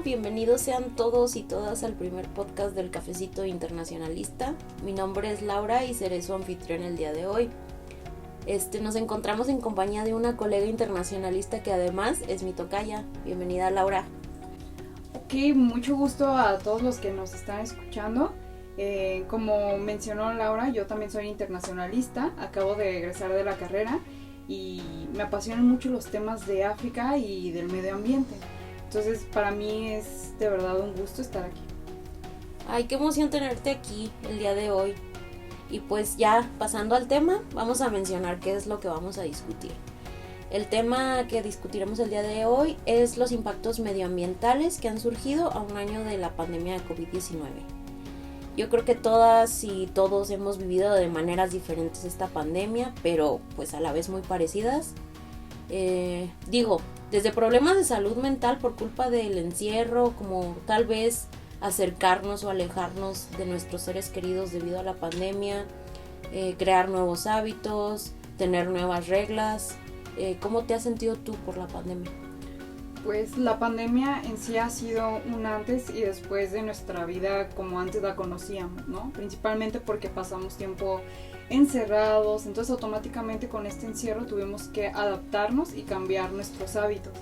bienvenidos sean todos y todas al primer podcast del Cafecito Internacionalista. Mi nombre es Laura y seré su anfitriona el día de hoy. Nos encontramos en compañía de una colega internacionalista que además es mi tocaya. Bienvenida, Laura. Ok, mucho gusto a todos los que nos están escuchando. Como mencionó Laura, yo también soy internacionalista, acabo de egresar de la carrera y me apasionan mucho los temas de África y del medio ambiente. Entonces para mí es de verdad un gusto estar aquí. Ay, qué emoción tenerte aquí el día de hoy. Y pues ya pasando al tema, vamos a mencionar qué es lo que vamos a discutir. El tema que discutiremos el día de hoy es los impactos medioambientales que han surgido a un año de la pandemia de COVID-19. Yo creo que todas y todos hemos vivido de maneras diferentes esta pandemia, pero pues a la vez muy parecidas. Desde problemas de salud mental por culpa del encierro, como tal vez acercarnos o alejarnos de nuestros seres queridos debido a la pandemia, crear nuevos hábitos, tener nuevas reglas. ¿Cómo te has sentido tú por la pandemia? Pues la pandemia en sí ha sido un antes y después de nuestra vida como antes la conocíamos, ¿no? Principalmente porque pasamos tiempo encerrados, entonces automáticamente con este encierro tuvimos que adaptarnos y cambiar nuestros hábitos.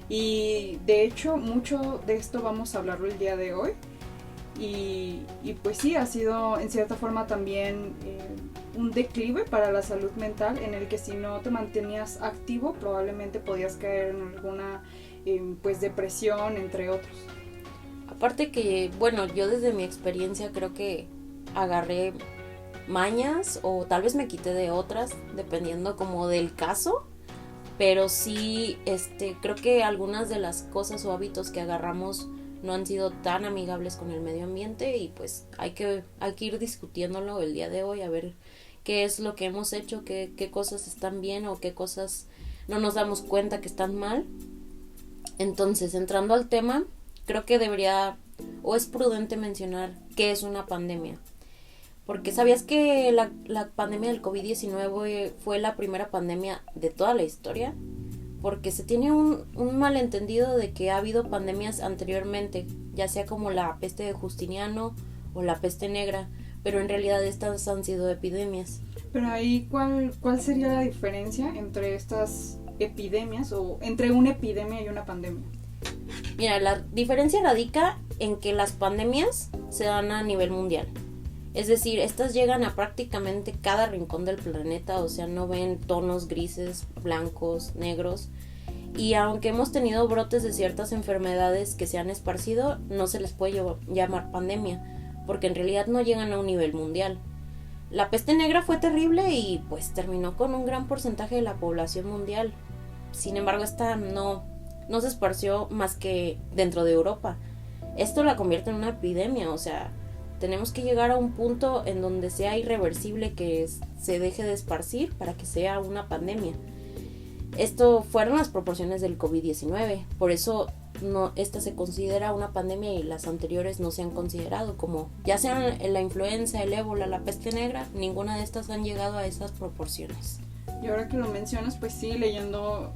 Y de hecho mucho de esto vamos a hablarlo el día de hoy. Y pues sí, ha sido en cierta forma también un declive para la salud mental, en el que si no te mantenías activo probablemente podías caer en alguna pues depresión, entre otros. Aparte que, bueno, yo desde mi experiencia creo que agarré mañas o tal vez me quité de otras, dependiendo como del caso, pero sí, creo que algunas de las cosas o hábitos que agarramos no han sido tan amigables con el medio ambiente y pues hay que ir discutiéndolo el día de hoy, a ver qué es lo que hemos hecho, qué cosas están bien o qué cosas no nos damos cuenta que están mal. Entonces, entrando al tema, creo que debería o es prudente mencionar qué es una pandemia. Porque ¿sabías que la pandemia del COVID-19 fue la primera pandemia de toda la historia? Porque se tiene un malentendido de que ha habido pandemias anteriormente, ya sea como la peste de Justiniano o la peste negra, pero en realidad estas han sido epidemias. Pero ahí, ¿cuál sería la diferencia entre estas epidemias o entre una epidemia y una pandemia? Mira, la diferencia radica en que las pandemias se dan a nivel mundial. Es decir, estas llegan a prácticamente cada rincón del planeta, o sea, no ven tonos grises, blancos, negros. Y aunque hemos tenido brotes de ciertas enfermedades que se han esparcido, no se les puede llamar pandemia, porque en realidad no llegan a un nivel mundial. La peste negra fue terrible y pues terminó con un gran porcentaje de la población mundial. Sin embargo, esta no se esparció más que dentro de Europa. Esto la convierte en una epidemia, o sea, tenemos que llegar a un punto en donde sea irreversible que se deje de esparcir para que sea una pandemia. Esto fueron las proporciones del COVID-19, por eso esta se considera una pandemia y las anteriores no se han considerado, como ya sean la influenza, el ébola, la peste negra, ninguna de estas han llegado a esas proporciones. Y ahora que lo mencionas, pues sí, leyendo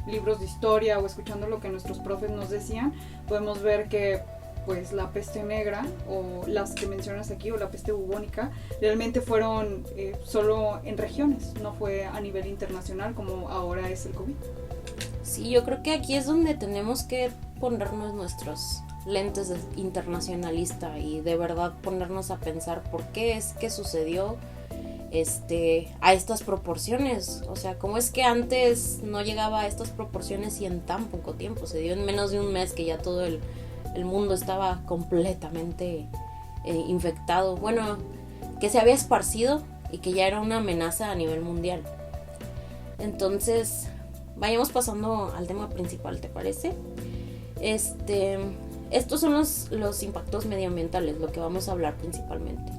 libros de historia o escuchando lo que nuestros profes nos decían, podemos ver que pues la peste negra o las que mencionas aquí o la peste bubónica realmente fueron solo en regiones, no fue a nivel internacional como ahora es el COVID. Sí, yo creo que aquí es donde tenemos que ponernos nuestros lentes de internacionalista y de verdad ponernos a pensar por qué es que sucedió a estas proporciones. O sea, ¿cómo es que antes no llegaba a estas proporciones y en tan poco tiempo? Se dio en menos de un mes que ya todo el mundo estaba completamente infectado. Bueno, que se había esparcido y que ya era una amenaza a nivel mundial. Entonces, vayamos pasando al tema principal, ¿te parece? Estos son los impactos medioambientales, lo que vamos a hablar principalmente.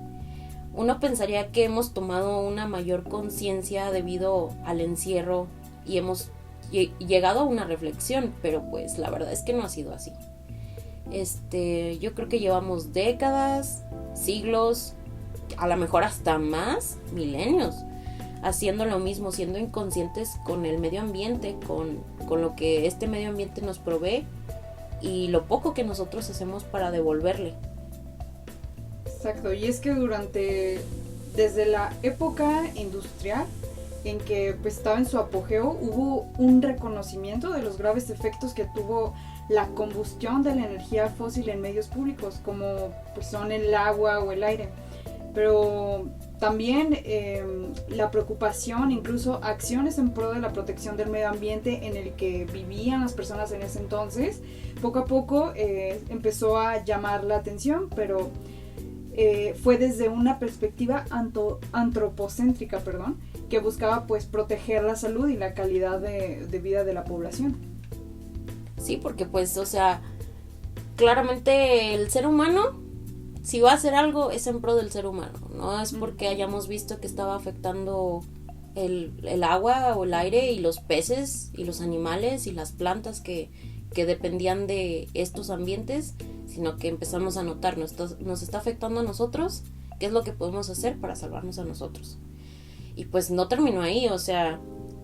Uno pensaría que hemos tomado una mayor conciencia debido al encierro y hemos llegado a una reflexión, pero pues la verdad es que no ha sido así. Yo creo que llevamos décadas, siglos, a lo mejor hasta más, milenios, haciendo lo mismo, siendo inconscientes con el medio ambiente, con lo que este medio ambiente nos provee, y lo poco que nosotros hacemos para devolverle. Exacto, y es que desde la época industrial, en que pues estaba en su apogeo, hubo un reconocimiento de los graves efectos que tuvo la combustión de la energía fósil en medios públicos, como pues son el agua o el aire. Pero también la preocupación, incluso acciones en pro de la protección del medio ambiente en el que vivían las personas en ese entonces, poco a poco empezó a llamar la atención, pero fue desde una perspectiva antropocéntrica, que buscaba pues proteger la salud y la calidad de vida de la población. Sí, porque pues, o sea, claramente el ser humano, si va a hacer algo, es en pro del ser humano. No es porque hayamos visto que estaba afectando el agua o el aire y los peces y los animales y las plantas que dependían de estos ambientes, sino que empezamos a notar, nos está afectando a nosotros, ¿qué es lo que podemos hacer para salvarnos a nosotros? Y pues no terminó ahí, o sea,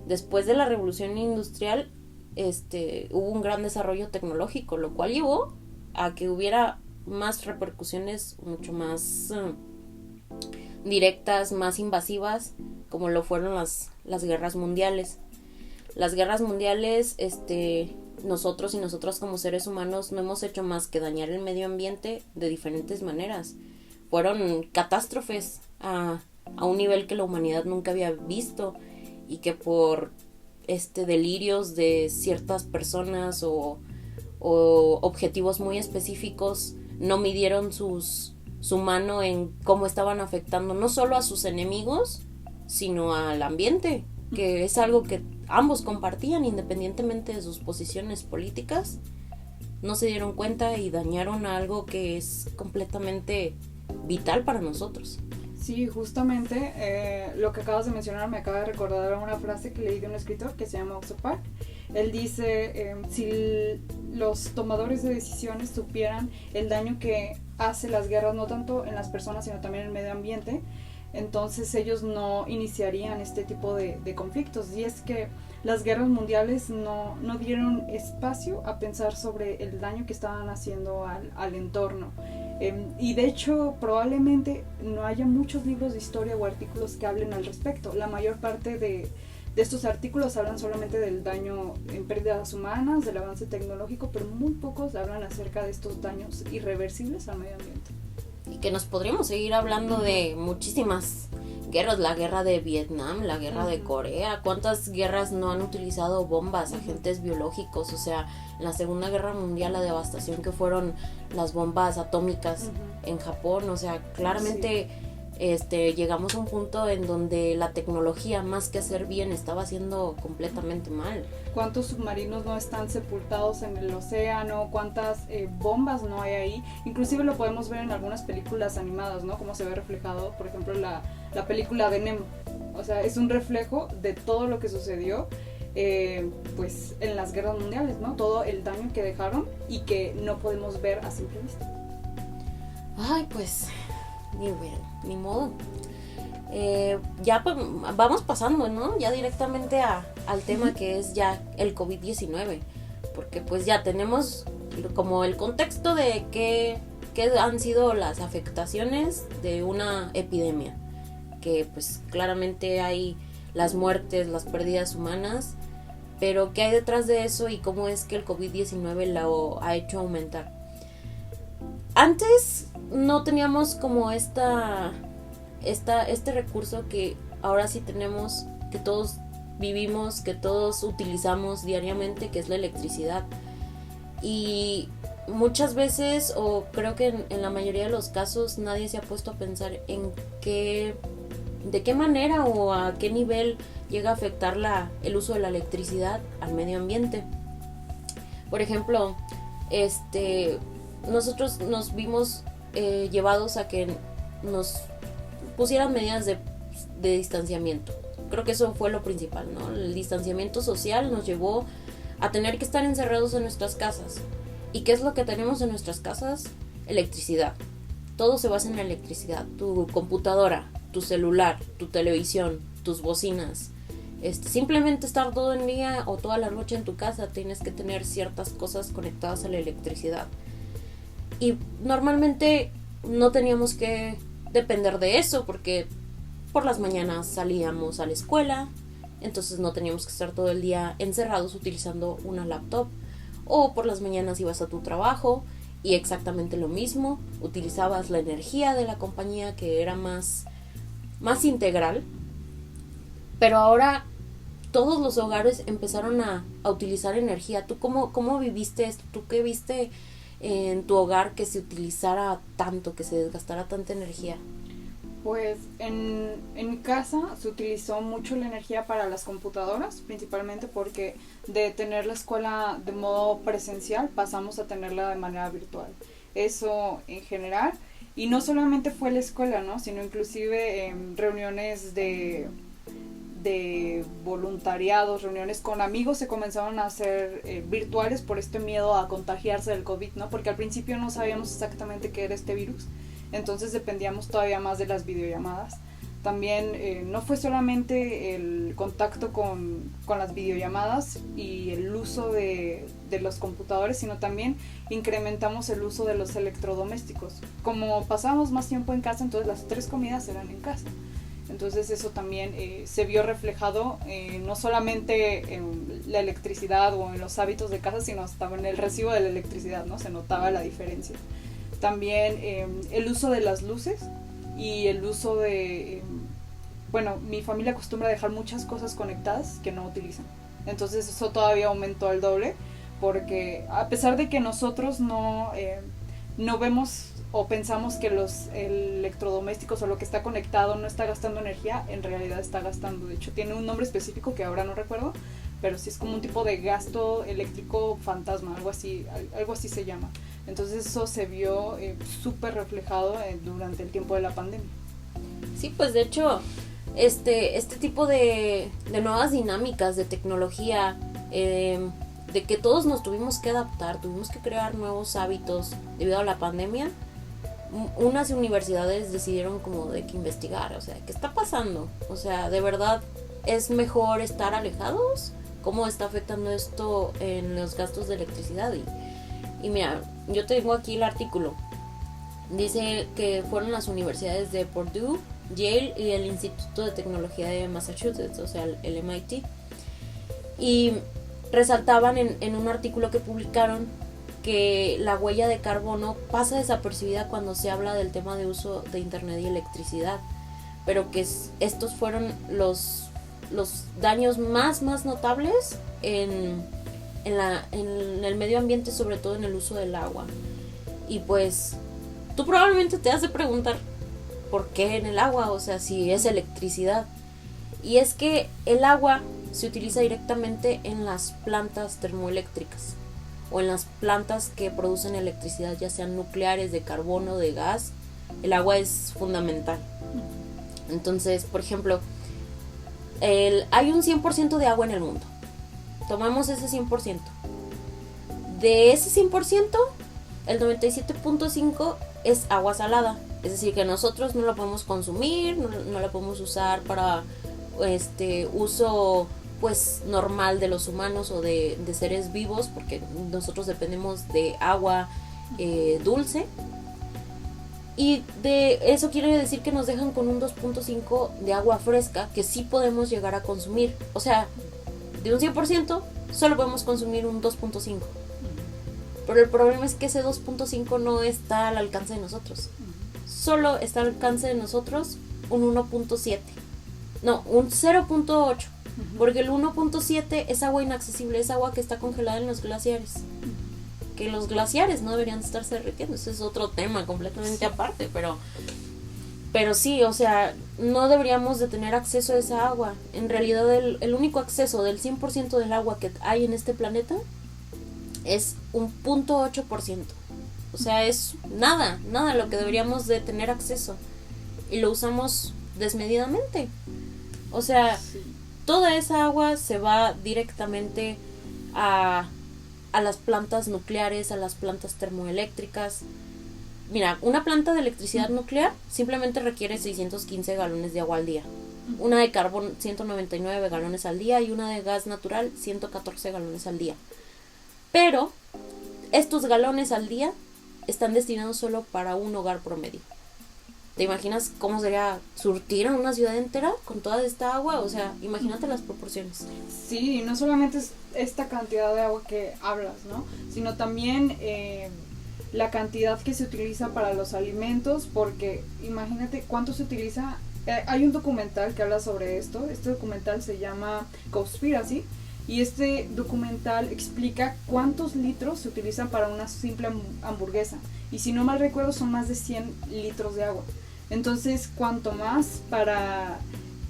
después de la revolución industrial, hubo un gran desarrollo tecnológico, lo cual llevó a que hubiera más repercusiones mucho más directas, más invasivas, como lo fueron las guerras mundiales. Las guerras mundiales, nosotros y nosotras como seres humanos no hemos hecho más que dañar el medio ambiente de diferentes maneras. Fueron catástrofes a un nivel que la humanidad nunca había visto, y que por delirios de ciertas personas o objetivos muy específicos no midieron su mano en cómo estaban afectando no solo a sus enemigos, sino al ambiente, que es algo que ambos compartían independientemente de sus posiciones políticas. No se dieron cuenta y dañaron a algo que es completamente vital para nosotros. Sí, justamente lo que acabas de mencionar me acaba de recordar una frase que leí de un escritor que se llama Oxo Park. Él dice, si los tomadores de decisiones supieran el daño que hace las guerras, no tanto en las personas, sino también en el medio ambiente, entonces ellos no iniciarían este tipo de conflictos. Y es que las guerras mundiales no dieron espacio a pensar sobre el daño que estaban haciendo al entorno. Y de hecho probablemente no haya muchos libros de historia o artículos que hablen al respecto. La mayor parte de estos artículos hablan solamente del daño en pérdidas humanas, del avance tecnológico, pero muy pocos hablan acerca de estos daños irreversibles al medio ambiente. Y que nos podríamos seguir hablando de muchísimas guerras, la guerra de Vietnam, la guerra de Corea. ¿Cuántas guerras no han utilizado bombas, agentes biológicos? O sea, en la Segunda Guerra Mundial, la devastación que fueron las bombas atómicas en Japón. O sea, claramente llegamos a un punto en donde la tecnología, más que hacer bien, estaba haciendo completamente mal. ¿Cuántos submarinos no están sepultados en el océano? ¿Cuántas bombas no hay ahí? Inclusive lo podemos ver en algunas películas animadas, ¿no? Como se ve reflejado, por ejemplo, la película de Nemo. O sea, es un reflejo de todo lo que sucedió pues en las guerras mundiales, ¿no? Todo el daño que dejaron y que no podemos ver a simple vista. Ay, pues ni modo. Ya vamos pasando, ¿no? Ya directamente al tema que es ya el COVID-19, porque pues ya tenemos como el contexto de qué han sido las afectaciones de una epidemia, que pues claramente hay las muertes, las pérdidas humanas, pero qué hay detrás de eso y cómo es que el COVID-19 lo ha hecho aumentar. Antes no teníamos como este recurso que ahora sí tenemos, que todos vivimos, que todos utilizamos diariamente, que es la electricidad. Y muchas veces, o creo que en la mayoría de los casos, nadie se ha puesto a pensar en de qué manera o a qué nivel llega a afectar el uso de la electricidad al medio ambiente. Por ejemplo, nosotros nos vimos llevados a que nos pusieran medidas de distanciamiento. Creo que eso fue lo principal, ¿no? El distanciamiento social nos llevó a tener que estar encerrados en nuestras casas. ¿Y qué es lo que tenemos en nuestras casas? Electricidad. Todo se basa en la electricidad. Tu computadora, tu celular, tu televisión, tus bocinas, simplemente estar todo el día o toda la noche en tu casa, tienes que tener ciertas cosas conectadas a la electricidad. Y normalmente no teníamos que depender de eso porque por las mañanas salíamos a la escuela, entonces no teníamos que estar todo el día encerrados utilizando una laptop, o por las mañanas ibas a tu trabajo y exactamente lo mismo, utilizabas la energía de la compañía que era más integral. Pero ahora todos los hogares empezaron a utilizar energía. ¿Tú cómo viviste esto? ¿Tú qué viste en tu hogar que se utilizara tanto, que se desgastara tanta energía? Pues en mi casa se utilizó mucho la energía para las computadoras, principalmente porque de tener la escuela de modo presencial pasamos a tenerla de manera virtual. Eso en general, y no solamente fue la escuela, ¿no? Sino inclusive reuniones de voluntariados, reuniones con amigos se comenzaron a hacer virtuales por este miedo a contagiarse del COVID, ¿no? Porque al principio no sabíamos exactamente qué era este virus. Entonces dependíamos todavía más de las videollamadas. También no fue solamente el contacto con las videollamadas y el uso de los computadores, sino también incrementamos el uso de los electrodomésticos. Como pasábamos más tiempo en casa, entonces las 3 comidas eran en casa. Entonces eso también se vio reflejado no solamente en la electricidad o en los hábitos de casa, sino hasta en el recibo de la electricidad, ¿no? Se notaba la diferencia. También el uso de las luces y el uso de... mi familia acostumbra dejar muchas cosas conectadas que no utilizan. Entonces eso todavía aumentó el doble, porque a pesar de que nosotros no vemos o pensamos que los electrodomésticos o lo que está conectado no está gastando energía, en realidad está gastando. De hecho, tiene un nombre específico que ahora no recuerdo, pero sí es como un tipo de gasto eléctrico fantasma, algo así se llama. Entonces eso se vio súper reflejado durante el tiempo de la pandemia. Sí, pues de hecho, este tipo de nuevas dinámicas de tecnología, de que todos nos tuvimos que adaptar, tuvimos que crear nuevos hábitos debido a la pandemia. Unas universidades decidieron como de que investigar, o sea, ¿qué está pasando? O sea, ¿de verdad es mejor estar alejados? ¿Cómo está afectando esto en los gastos de electricidad? Y mira, yo tengo aquí el artículo. Dice que fueron las universidades de Purdue, Yale y el Instituto de Tecnología de Massachusetts, o sea, el MIT. Y resaltaban en un artículo que publicaron que la huella de carbono pasa desapercibida cuando se habla del tema de uso de internet y electricidad, pero que estos fueron los daños más notables en el medio ambiente, sobre todo en el uso del agua. Y pues tú probablemente te has de preguntar ¿por qué en el agua? O sea, si es electricidad. Y es que el agua se utiliza directamente en las plantas termoeléctricas o en las plantas que producen electricidad, ya sean nucleares, de carbono, de gas. El agua es fundamental. Entonces, por ejemplo, hay un 100% de agua en el mundo. Tomamos ese 100%. De ese 100%, el 97.5% es agua salada. Es decir, que nosotros no la podemos consumir, no la podemos usar para uso pues normal de los humanos o de seres vivos, porque nosotros dependemos de agua dulce. Y de eso quiere decir que nos dejan con un 2.5 de agua fresca que sí podemos llegar a consumir. O sea, de un 100% solo podemos consumir un 2.5. Pero el problema es que ese 2.5 no está al alcance de nosotros. Solo está al alcance de nosotros un 1.7. No, un 0.8. Porque el 1.7 es agua inaccesible, es agua que está congelada en los glaciares. Que los glaciares no deberían estarse derritiendo. Ese es otro tema completamente aparte, pero sí, o sea, no deberíamos de tener acceso a esa agua. En realidad el único acceso del 100% del agua que hay en este planeta es un 0.8%. O sea, es nada lo que deberíamos de tener acceso. Y lo usamos desmedidamente. O sea, toda esa agua se va directamente a las plantas nucleares, a las plantas termoeléctricas. Mira, una planta de electricidad nuclear simplemente requiere 615 galones de agua al día. Una de carbón 199 galones al día y una de gas natural 114 galones al día. Pero estos galones al día están destinados solo para un hogar promedio. ¿Te imaginas cómo sería surtir a una ciudad entera con toda esta agua? O sea, imagínate las proporciones. Sí, no solamente es esta cantidad de agua que hablas, ¿no? Sino también la cantidad que se utiliza para los alimentos, porque imagínate cuánto se utiliza. Hay un documental que habla sobre esto. Este documental se llama Cowspiracy. Y este documental explica cuántos litros se utilizan para una simple hamburguesa. Y si no mal recuerdo, son más de 100 litros de agua. Entonces, cuanto más para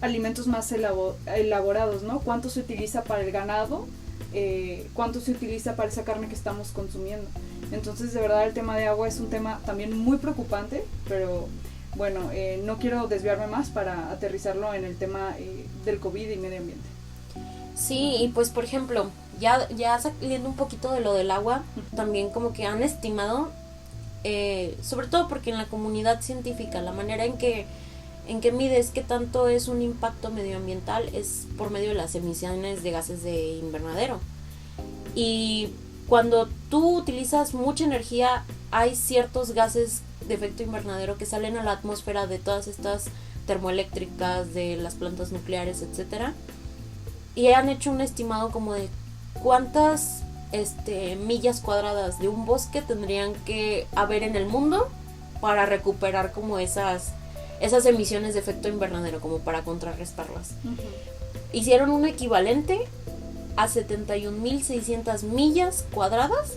alimentos más elaborados, ¿no? Cuánto se utiliza para el ganado, cuánto se utiliza para esa carne que estamos consumiendo. Entonces, de verdad, el tema de agua es un tema también muy preocupante, pero bueno, no quiero desviarme más para aterrizarlo en el tema del COVID y medio ambiente. Sí, y pues por ejemplo, ya saliendo un poquito de lo del agua, también como que han estimado, sobre todo porque en la comunidad científica, la manera en que mides qué tanto es un impacto medioambiental es por medio de las emisiones de gases de invernadero. Y cuando tú utilizas mucha energía, hay ciertos gases de efecto invernadero que salen a la atmósfera de todas estas termoeléctricas, de las plantas nucleares, etcétera. Y han hecho un estimado como de cuántas millas cuadradas de un bosque tendrían que haber en el mundo para recuperar como esas emisiones de efecto invernadero, como para contrarrestarlas. Hicieron un equivalente a 71.600 millas cuadradas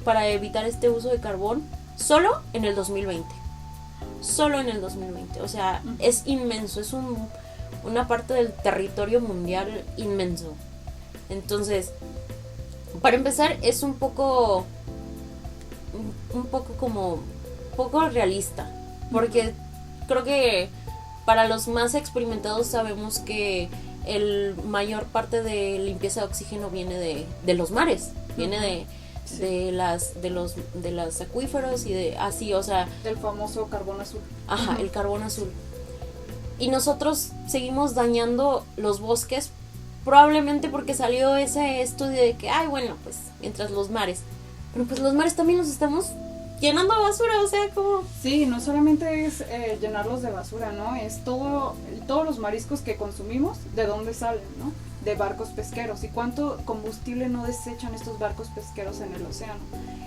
para evitar este uso de carbón solo en el 2020. Solo en el 2020. O sea, es inmenso, es una parte del territorio mundial inmenso. Entonces, para empezar, es un poco realista, porque creo que para los más experimentados sabemos que el mayor parte de limpieza de oxígeno viene de los mares, viene de los acuíferos y de así, o sea, del famoso carbón azul. Ajá, el carbón azul. Y nosotros seguimos dañando los bosques, probablemente porque salió ese estudio de que, bueno, pues mientras los mares, pero pues los mares también los estamos llenando de basura, o sea, como... Sí, no solamente es llenarlos de basura, ¿no? Es todos los mariscos que consumimos, ¿de dónde salen, no? De barcos pesqueros. ¿Y cuánto combustible no desechan estos barcos pesqueros en el océano?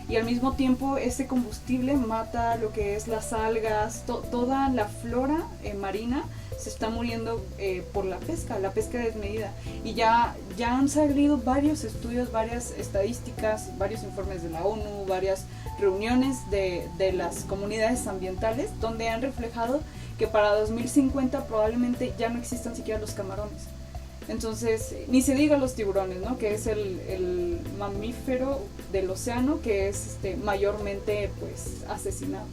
Y al mismo tiempo ese combustible mata lo que es las algas, toda la flora marina se está muriendo por la pesca desmedida. Y ya han salido varios estudios, varias estadísticas, varios informes de la ONU, varias reuniones de las comunidades ambientales, donde han reflejado que para 2050 probablemente ya no existan siquiera los camarones. Entonces, ni se diga los tiburones, ¿no? Que es el mamífero del océano que es mayormente pues asesinado.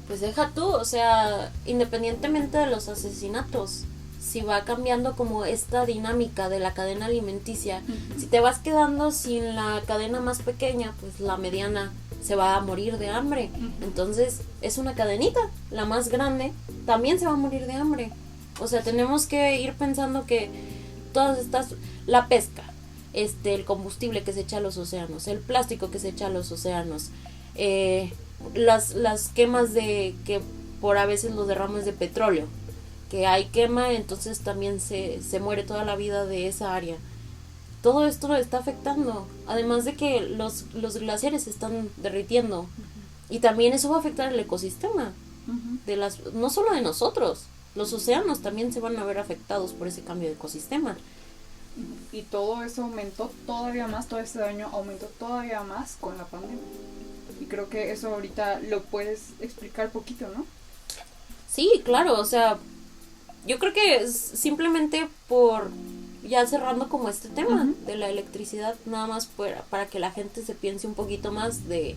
Pues deja tú, o sea, independientemente de los asesinatos, si va cambiando como esta dinámica de la cadena alimenticia, si te vas quedando sin la cadena más pequeña, pues la mediana se va a morir de hambre. Entonces es una cadenita, la más grande también se va a morir de hambre. O sea, tenemos que ir pensando que todas estas, la pesca, el combustible que se echa a los océanos, el plástico que se echa a los océanos, las quemas que por a veces los derrames de petróleo, que hay quema, entonces también se muere toda la vida de esa área. Todo esto lo está afectando, además de que los glaciares se están derritiendo, y también eso va a afectar el ecosistema, no solo de nosotros, los océanos también se van a ver afectados por ese cambio de ecosistema. Y todo eso aumentó todavía más, todo ese daño aumentó todavía más con la pandemia. Y creo que eso ahorita lo puedes explicar poquito, ¿no? Sí, claro, o sea, yo creo que simplemente por, ya cerrando como este tema de la electricidad, nada más para que la gente se piense un poquito más de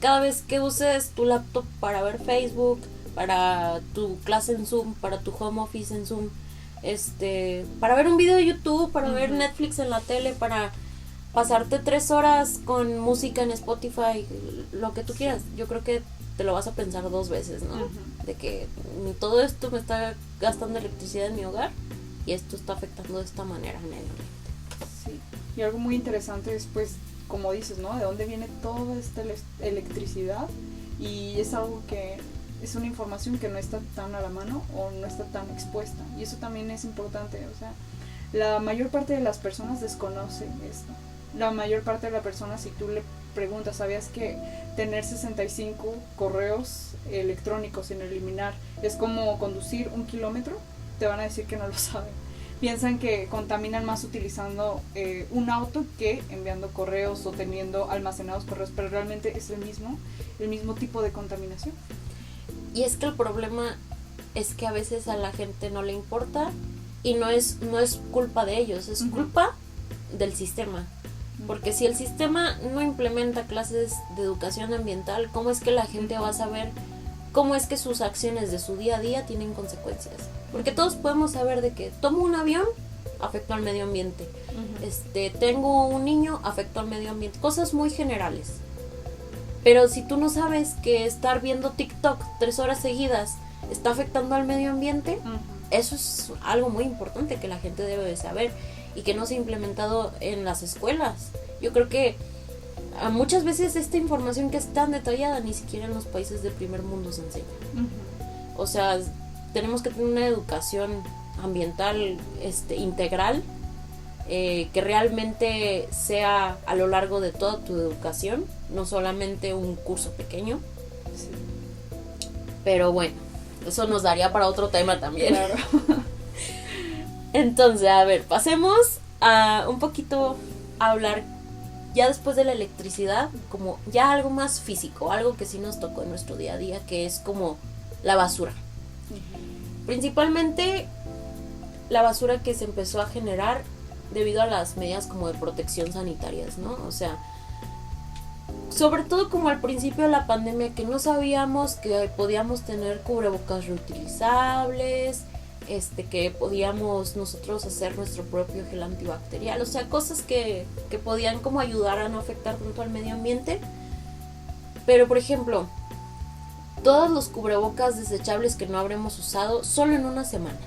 cada vez que uses tu laptop para ver Facebook, para tu clase en Zoom, para tu home office en Zoom, para ver un video de YouTube, para ver Netflix en la tele, para pasarte 3 horas con música en Spotify, lo que tú quieras, yo creo que te lo vas a pensar 2 veces, ¿no? Uh-huh. De que todo esto me está gastando electricidad en mi hogar y esto está afectando de esta manera en el Sí, y algo muy interesante es, pues, como dices, ¿no? De dónde viene toda esta electricidad, y es algo que es una información que no está tan a la mano o no está tan expuesta, y eso también es importante. O sea, la mayor parte de las personas desconocen esto. La mayor parte de las personas, si tú le preguntas, ¿sabías que tener 65 correos electrónicos sin eliminar es como conducir 1 kilómetro? Te van a decir que no lo saben. Piensan que contaminan más utilizando un auto que enviando correos o teniendo almacenados correos, pero realmente es el mismo tipo de contaminación. Y es que el problema es que a veces a la gente no le importa, y no es culpa de ellos, es culpa del sistema. Porque si el sistema no implementa clases de educación ambiental, ¿cómo es que la gente va a saber cómo es que sus acciones de su día a día tienen consecuencias? Porque todos podemos saber de que tomo un avión, afecto al medio ambiente. Tengo un niño, afecto al medio ambiente. Cosas muy generales. Pero si tú no sabes que estar viendo TikTok 3 horas seguidas está afectando al medio ambiente, eso es algo muy importante que la gente debe de saber y que no se ha implementado en las escuelas. Yo creo que muchas veces esta información que es tan detallada ni siquiera en los países de primer mundo se enseña. O sea, tenemos que tener una educación ambiental integral, que realmente sea a lo largo de toda tu educación, no solamente un curso pequeño. Sí. Pero bueno, eso nos daría para otro tema también. Claro. Entonces, a ver, pasemos a un poquito a hablar ya después de la electricidad, como ya algo más físico, algo que sí nos tocó en nuestro día a día, que es como la basura. Principalmente la basura que se empezó a generar debido a las medidas como de protección sanitarias, ¿no? O sea, sobre todo como al principio de la pandemia, que no sabíamos que podíamos tener cubrebocas reutilizables, que podíamos nosotros hacer nuestro propio gel antibacterial, o sea, cosas que podían como ayudar a no afectar tanto al medio ambiente. Pero, por ejemplo, todos los cubrebocas desechables que no habremos usado solo en una semana.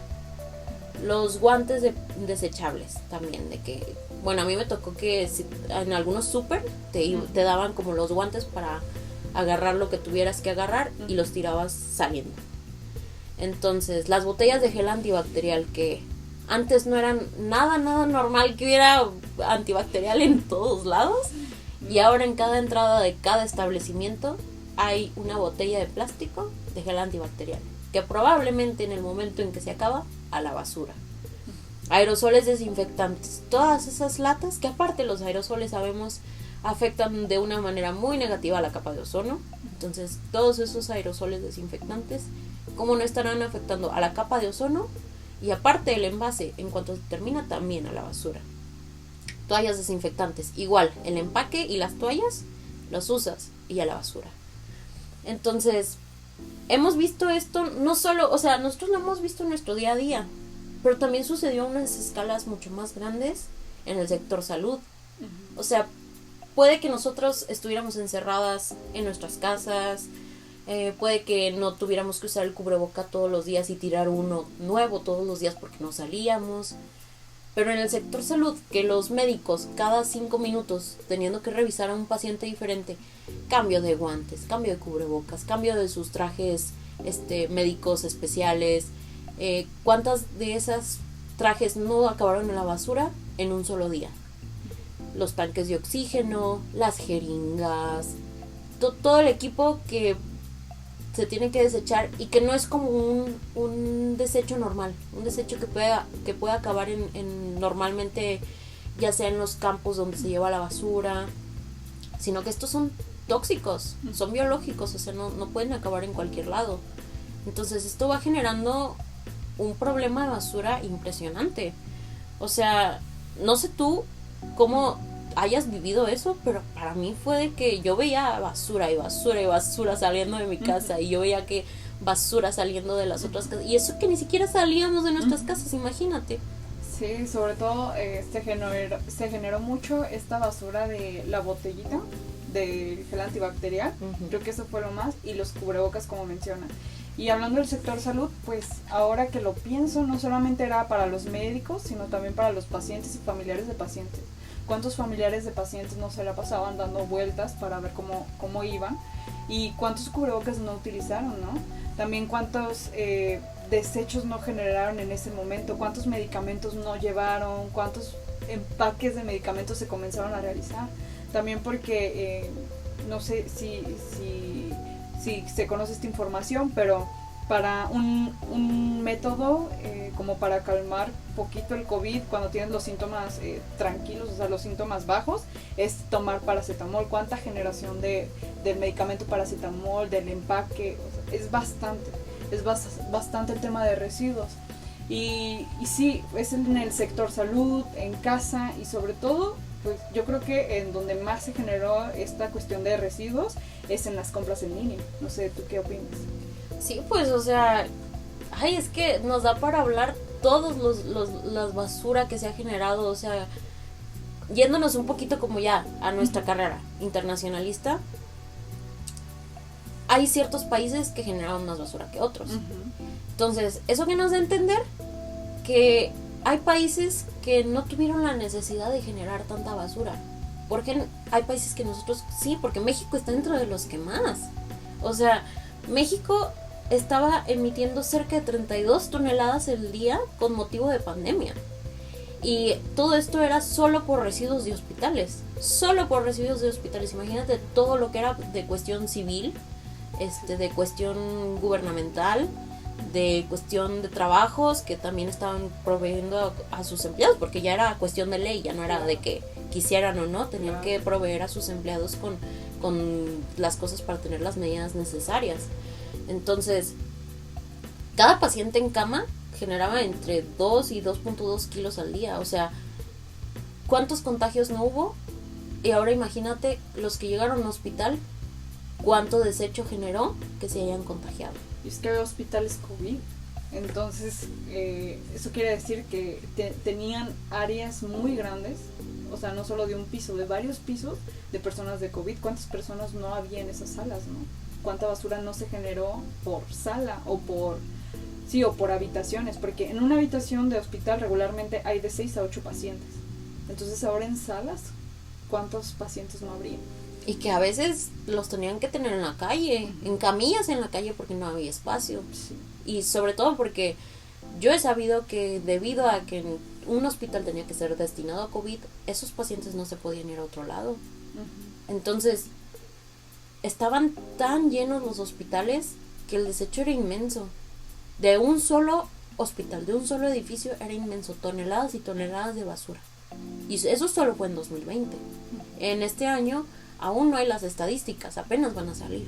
Los guantes desechables también, de que, bueno, a mí me tocó que en algunos súper te daban como los guantes para agarrar lo que tuvieras que agarrar y los tirabas saliendo. Entonces, las botellas de gel antibacterial, que antes no eran nada normal que hubiera antibacterial en todos lados, y ahora en cada entrada de cada establecimiento hay una botella de plástico de gel antibacterial, que probablemente en el momento en que se acaba, a la basura. Aerosoles desinfectantes, todas esas latas, que aparte los aerosoles sabemos afectan de una manera muy negativa a la capa de ozono. Entonces, todos esos aerosoles desinfectantes, ¿cómo no estarán afectando a la capa de ozono? Y aparte el envase, en cuanto se termina, también a la basura. Toallas desinfectantes, igual, el empaque y las toallas los usas y a la basura. Entonces, hemos visto esto, no solo, o sea, nosotros lo hemos visto en nuestro día a día, pero también sucedió a unas escalas mucho más grandes en el sector salud. O sea, puede que nosotros estuviéramos encerradas en nuestras casas, puede que no tuviéramos que usar el cubreboca todos los días y tirar uno nuevo todos los días porque no salíamos. Pero en el sector salud, que los médicos cada 5 minutos teniendo que revisar a un paciente diferente, cambio de guantes, cambio de cubrebocas, cambio de sus trajes médicos especiales, ¿cuántas de esas trajes no acabaron en la basura en un solo día? Los tanques de oxígeno, las jeringas, todo el equipo que se tiene que desechar y que no es como un desecho normal, un desecho que pueda acabar en normalmente, ya sea en los campos donde se lleva la basura, sino que estos son tóxicos, son biológicos, o sea, no pueden acabar en cualquier lado. Entonces esto va generando un problema de basura impresionante. O sea, no sé tú cómo hayas vivido eso, pero para mí fue de que yo veía basura y basura y basura saliendo de mi casa, y yo veía que basura saliendo de las otras casas, y eso que ni siquiera salíamos de nuestras casas, imagínate. Sí, sobre todo se generó mucho esta basura de la botellita del gel antibacterial. Creo que eso fue lo más, y los cubrebocas, como mencionan. Y hablando del sector salud, pues ahora que lo pienso, no solamente era para los médicos, sino también para los pacientes y familiares de pacientes. ¿Cuántos familiares de pacientes no se la pasaban dando vueltas para ver cómo iban? Y cuántos cubrebocas no utilizaron, ¿no? También cuántos desechos no generaron en ese momento, cuántos medicamentos no llevaron, cuántos empaques de medicamentos se comenzaron a realizar. También porque, no sé si se conoce esta información, pero para un método como para calmar poquito el COVID cuando tienes los síntomas tranquilos, o sea, los síntomas bajos, es tomar paracetamol. ¿Cuánta generación del medicamento paracetamol, del empaque? O sea, es bastante el tema de residuos. Y sí, es en el sector salud, en casa, y sobre todo, pues yo creo que en donde más se generó esta cuestión de residuos es en las compras en línea. No sé, ¿tú qué opinas? Sí, pues, o sea, es que nos da para hablar todos las basura que se ha generado, o sea, yéndonos un poquito como ya a nuestra carrera internacionalista, hay ciertos países que generaron más basura que otros. Entonces, eso que nos da a entender que hay países que no tuvieron la necesidad de generar tanta basura. Porque hay países que nosotros sí, porque México está dentro de los que más. O sea, México estaba emitiendo cerca de 32 toneladas al día con motivo de pandemia. Y todo esto era solo por residuos de hospitales. Solo por residuos de hospitales. Imagínate todo lo que era de cuestión civil, de cuestión gubernamental, de cuestión de trabajos que también estaban proveyendo a sus empleados, porque ya era cuestión de ley, ya no era de que quisieran o no, tenían que proveer a sus empleados con las cosas para tener las medidas necesarias. Entonces, cada paciente en cama generaba entre 2 y 2.2 kilos al día. O sea, ¿cuántos contagios no hubo? Y ahora imagínate los que llegaron al hospital, ¿cuánto desecho generó que se hayan contagiado? Y es que había hospitales COVID. Entonces, eso quiere decir que tenían áreas muy grandes, o sea, no solo de un piso, de varios pisos de personas de COVID. ¿Cuántas personas no había en esas salas, no? ¿Cuánta basura no se generó por sala o por habitaciones? Porque en una habitación de hospital regularmente hay de 6 a 8 pacientes. Entonces ahora en salas, ¿cuántos pacientes no habría? Y que a veces los tenían que tener en la calle, en camillas en la calle porque no había espacio. Sí. Y sobre todo porque yo he sabido que debido a que un hospital tenía que ser destinado a COVID, esos pacientes no se podían ir a otro lado. Entonces, estaban tan llenos los hospitales que el desecho era inmenso. De un solo hospital, de un solo edificio, era inmenso. Toneladas y toneladas de basura. Y eso solo fue en 2020. En este año aún no hay las estadísticas, apenas van a salir.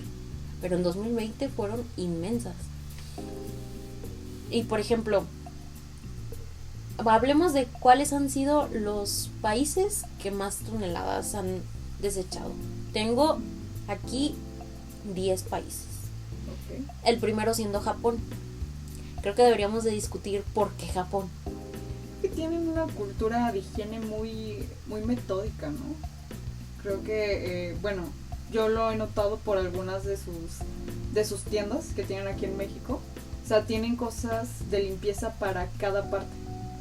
Pero en 2020 fueron inmensas. Y por ejemplo, hablemos de cuáles han sido los países que más toneladas han desechado. Tengo aquí 10 países. Okay. El primero siendo Japón. Creo que deberíamos de discutir por qué Japón. Que tienen una cultura de higiene muy, muy metódica, ¿no? Creo que, bueno, yo lo he notado por algunas de sus tiendas que tienen aquí en México. O sea, tienen cosas de limpieza para cada parte.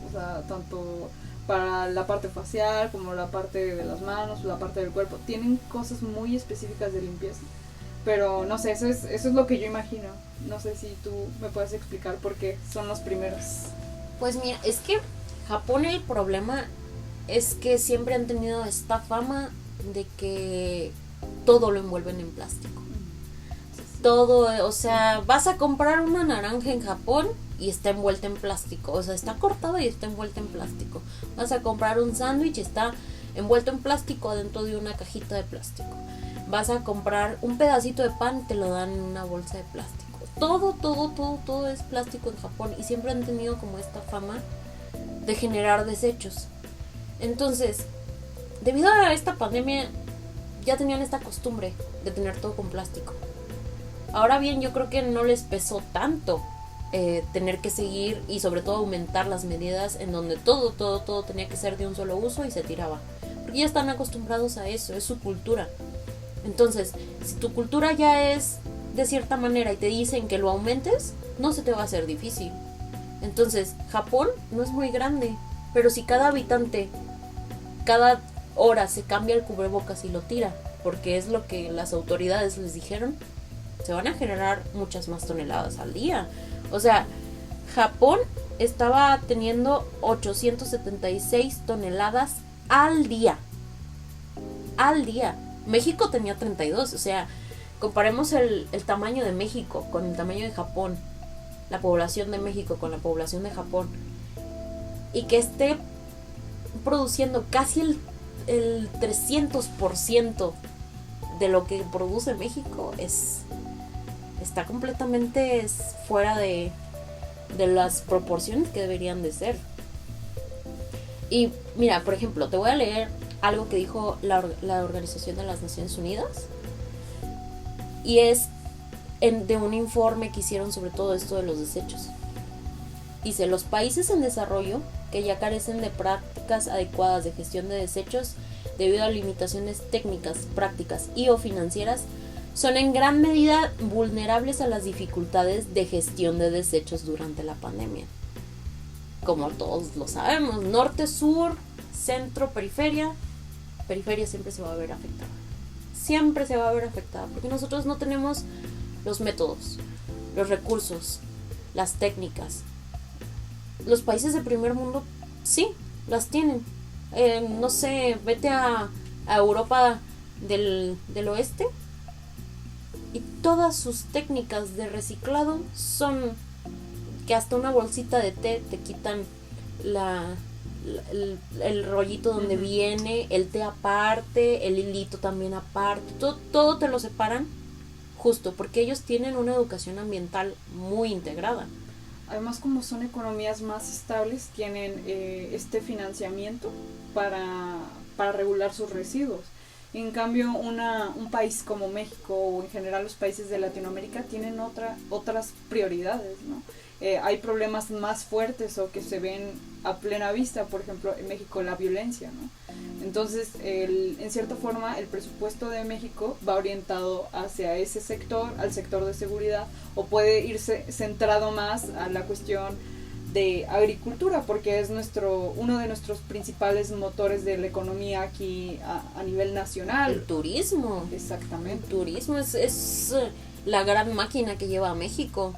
O sea, tanto para la parte facial como la parte de las manos, la parte del cuerpo. Tienen cosas muy específicas de limpieza. Pero no sé, eso es lo que yo imagino. No sé si tú me puedes explicar por qué son los primeros. Pues mira, es que Japón, el problema es que siempre han tenido esta fama de que todo lo envuelven en plástico. Todo, o sea, vas a comprar una naranja en Japón y está envuelta en plástico. O sea, está cortada y está envuelta en plástico. Vas a comprar un sándwich y está envuelto en plástico dentro de una cajita de plástico. Vas a comprar un pedacito de pan y te lo dan en una bolsa de plástico. Todo es plástico en Japón y siempre han tenido como esta fama de generar desechos. Entonces, debido a esta pandemia ya tenían esta costumbre de tener todo con plástico. Ahora bien, yo creo que no les pesó tanto tener que seguir y sobre todo aumentar las medidas en donde todo tenía que ser de un solo uso y se tiraba. Porque ya están acostumbrados a eso, es su cultura. Entonces, si tu cultura ya es de cierta manera y te dicen que lo aumentes, no se te va a hacer difícil. Entonces, Japón no es muy grande, pero si cada habitante, cada hora se cambia el cubrebocas y lo tira, porque es lo que las autoridades les dijeron, se van a generar muchas más toneladas al día. O sea, Japón estaba teniendo 876 toneladas al día. Al día. México tenía 32. O sea, comparemos el tamaño de México con el tamaño de Japón. La población de México con la población de Japón. Y que esté produciendo casi el 300% de lo que produce México está completamente fuera de las proporciones que deberían de ser. Y mira, por ejemplo, te voy a leer algo que dijo la Organización de las Naciones Unidas, y es de un informe que hicieron sobre todo esto de los desechos. Dice: los países en desarrollo que ya carecen de prácticas adecuadas de gestión de desechos debido a limitaciones técnicas, prácticas y o financieras, son en gran medida vulnerables a las dificultades de gestión de desechos durante la pandemia. Como todos lo sabemos, norte, sur, centro, periferia siempre se va a ver afectada. Siempre se va a ver afectada, porque nosotros no tenemos los métodos, los recursos, las técnicas. Los países de primer mundo sí, las tienen. No sé, vete a Europa del oeste y todas sus técnicas de reciclado son que hasta una bolsita de té te quitan el rollito donde viene, el té aparte, el hilito también aparte, todo te lo separan justo porque ellos tienen una educación ambiental muy integrada. Además, como son economías más estables, tienen este financiamiento para regular sus residuos. En cambio, un país como México o en general los países de Latinoamérica tienen otras prioridades, ¿no? Hay problemas más fuertes o que se ven a plena vista, por ejemplo, en México la violencia, ¿no? Entonces, en cierta forma, el presupuesto de México va orientado hacia ese sector, al sector de seguridad, o puede irse centrado más a la cuestión de agricultura, porque es uno de nuestros principales motores de la economía aquí a nivel nacional. El turismo. Exactamente. El turismo es la gran máquina que lleva a México.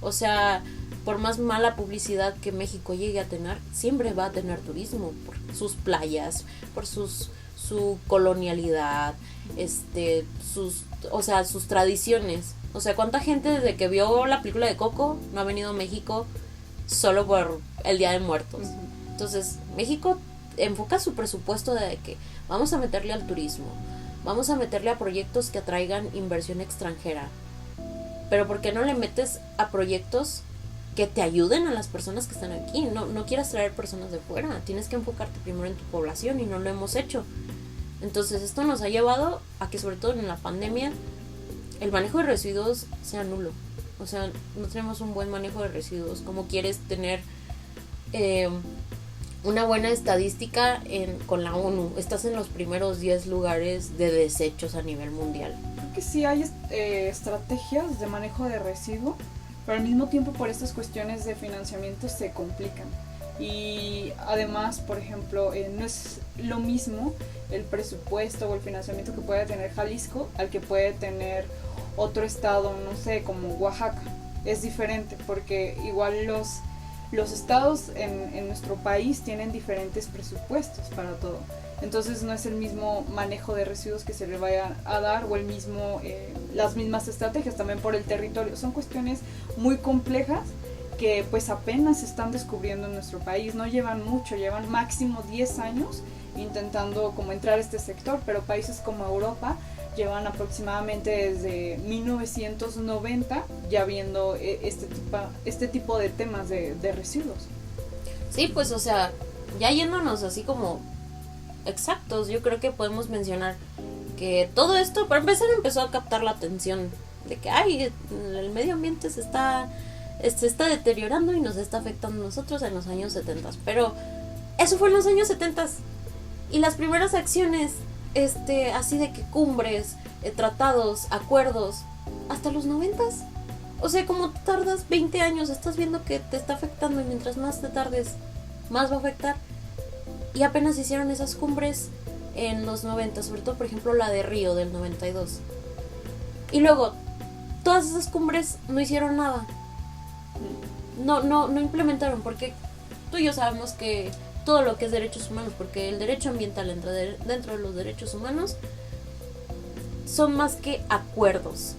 O sea, por más mala publicidad que México llegue a tener, siempre va a tener turismo, por sus playas, por su colonialidad, sus tradiciones. O sea, ¿cuánta gente desde que vio la película de Coco no ha venido a México solo por el Día de Muertos? Uh-huh. Entonces, México enfoca su presupuesto de que vamos a meterle al turismo, vamos a meterle a proyectos que atraigan inversión extranjera. Pero ¿por qué no le metes a proyectos que te ayuden a las personas que están aquí? No quieras traer personas de fuera, tienes que enfocarte primero en tu población y no lo hemos hecho. Entonces esto nos ha llevado a que, sobre todo en la pandemia, el manejo de residuos sea nulo. O sea, no tenemos un buen manejo de residuos. ¿Cómo quieres tener una buena estadística con la ONU? Estás en los primeros 10 lugares de desechos a nivel mundial. Creo que sí hay estrategias de manejo de residuos, pero al mismo tiempo por estas cuestiones de financiamiento se complican. Y además, por ejemplo, no es lo mismo el presupuesto o el financiamiento que puede tener Jalisco al que puede tener otro estado, no sé, como Oaxaca. Es diferente porque igual los estados en nuestro país tienen diferentes presupuestos para todo. Entonces no es el mismo manejo de residuos que se le vaya a dar o las mismas estrategias también por el territorio. Son cuestiones muy complejas que pues apenas se están descubriendo en nuestro país. No llevan mucho, llevan máximo 10 años intentando como entrar a este sector, pero países como Europa llevan aproximadamente desde 1990 ya viendo este tipo de temas de residuos. Sí, pues o sea, ya yéndonos así como exactos, yo creo que podemos mencionar que todo esto, para empezar, empezó a captar la atención de que el medio ambiente se está se está deteriorando y nos está afectando a nosotros en los años 70. Pero eso fue en los años 70. Y las primeras acciones, así de que cumbres, tratados, acuerdos, hasta los 90. O sea, como tardas 20 años, estás viendo que te está afectando y mientras más te tardes, más va a afectar. Y apenas hicieron esas cumbres en los 90, sobre todo, por ejemplo, la de Río del 92. Y luego, todas esas cumbres no hicieron nada. No implementaron, porque tú y yo sabemos que todo lo que es derechos humanos, porque el derecho ambiental entra dentro de los derechos humanos, son más que acuerdos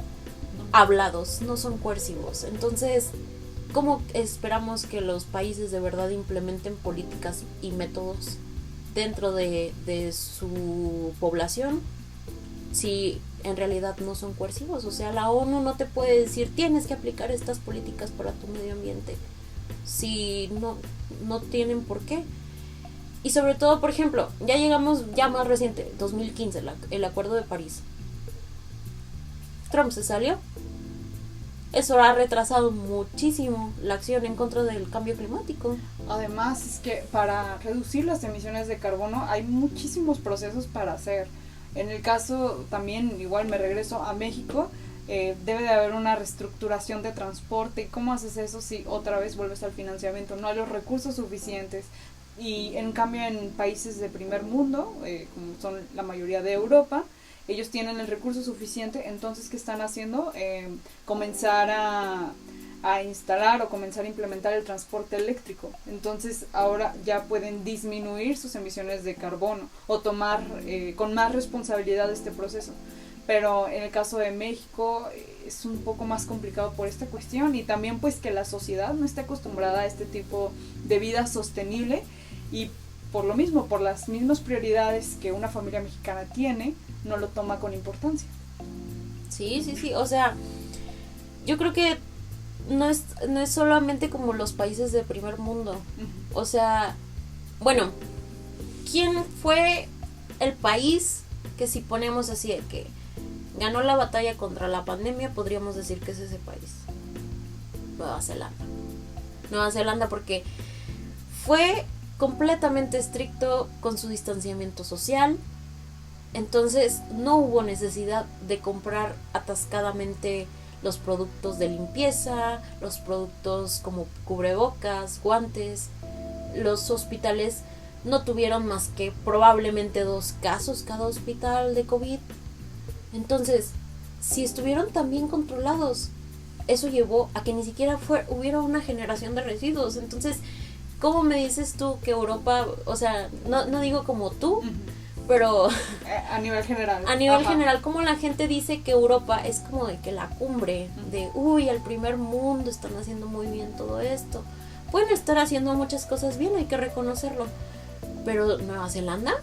hablados, no son coercivos. Entonces, ¿cómo esperamos que los países de verdad implementen políticas y métodos dentro de su población si en realidad no son coercivos? O sea, la ONU no te puede decir tienes que aplicar estas políticas para tu medio ambiente si no tienen por qué. Y sobre todo, por ejemplo, ya llegamos ya más reciente, 2015, el Acuerdo de París. Trump se salió. Eso ha retrasado muchísimo la acción en contra del cambio climático. Además, es que para reducir las emisiones de carbono hay muchísimos procesos para hacer. En el caso también, igual me regreso a México, debe de haber una reestructuración de transporte. ¿Y cómo haces eso si otra vez vuelves al financiamiento? No hay los recursos suficientes. Y en cambio en países de primer mundo, como son la mayoría de Europa, ellos tienen el recurso suficiente. Entonces, ¿qué están haciendo? Comenzar a instalar o comenzar a implementar el transporte eléctrico. Entonces ahora ya pueden disminuir sus emisiones de carbono o tomar con más responsabilidad este proceso. Pero en el caso de México es un poco más complicado por esta cuestión, y también pues que la sociedad no está acostumbrada a este tipo de vida sostenible, y por lo mismo, por las mismas prioridades que una familia mexicana tiene, no lo toma con importancia. Sí, o sea, yo creo que no es solamente como los países de primer mundo. Uh-huh. O sea, bueno, ¿quién fue el país que, si ponemos así de que ganó la batalla contra la pandemia, podríamos decir que es ese país? Nueva Zelanda, porque fue completamente estricto con su distanciamiento social. Entonces no hubo necesidad de comprar atascadamente los productos de limpieza, los productos como cubrebocas, guantes. Los hospitales no tuvieron más que probablemente 2 casos cada hospital de COVID. Entonces, si estuvieron tan bien controlados, eso llevó a que ni siquiera hubiera una generación de residuos. Entonces, ¿cómo me dices tú que Europa, o sea, no digo como tú, uh-huh, pero a nivel general. A nivel general, como la gente dice que Europa es como de que la cumbre, uh-huh, de el primer mundo, están haciendo muy bien todo esto. Pueden estar haciendo muchas cosas bien, hay que reconocerlo. Pero Nueva Zelanda,